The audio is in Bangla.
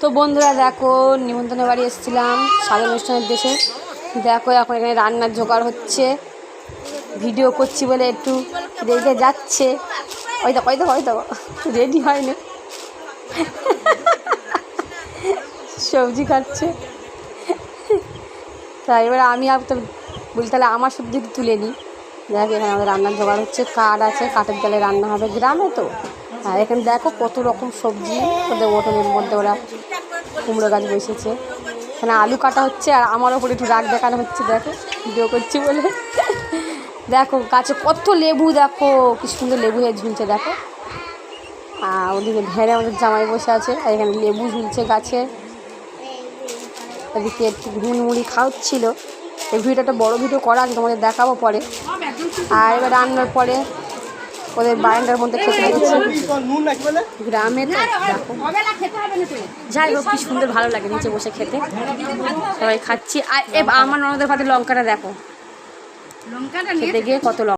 তো বন্ধুরা দেখো, নিমন্ত্রণে বাড়ি এসেছিলাম স্বাধীন অনুষ্ঠানের দেশে। দেখো এখন এখানে রান্নার জোগাড় হচ্ছে, ভিডিও করছি বলে একটু রেগে যাচ্ছে। ওই তো রেডি হয়নি, সবজি খাচ্ছে। তাই এবার আমি আর তো বলি তাহলে আমার সবজি তুলে নিই। দেখ এখানে আমাদের রান্নার জোগাড় হচ্ছে, কাঠ আছে, কাঠের জালে রান্না হবে, গ্রামে তো। আর এখানে দেখো কত রকম সবজি ওদের উঠোনের মধ্যে, ওরা কুমড়ো গাছ বসেছে। এখানে আলু কাটা হচ্ছে আর আমার ওপরে একটু রাগ দেখানো হচ্ছে, দেখো ভিডিও করছি বলে। দেখো গাছে কত লেবু, দেখো কি সুন্দর লেবু হয়ে ঝুলছে দেখো। আর ওদিকে ভেড়ে আমাদের জামাই বসে আছে, আর এখানে লেবু ঝুলছে গাছে। এদিকে একটু মুড়ি খাওয়াচ্ছিল। এই ভিডিওটা বড় ভিডিও করা আছে, তোমাদের দেখাবো পরে। আর এবার রান্নার পরে ওদের বারান্দার মধ্যে খেতে দিচ্ছে, গ্রামে তো দেখো। যাই হোক কি সুন্দর ভালো লাগে নিচে বসে খেতে, সবাই খাচ্ছি। আর আমার ননদের ভাতে লঙ্কাটা দেখো, খেতে গিয়ে কত লঙ্কা।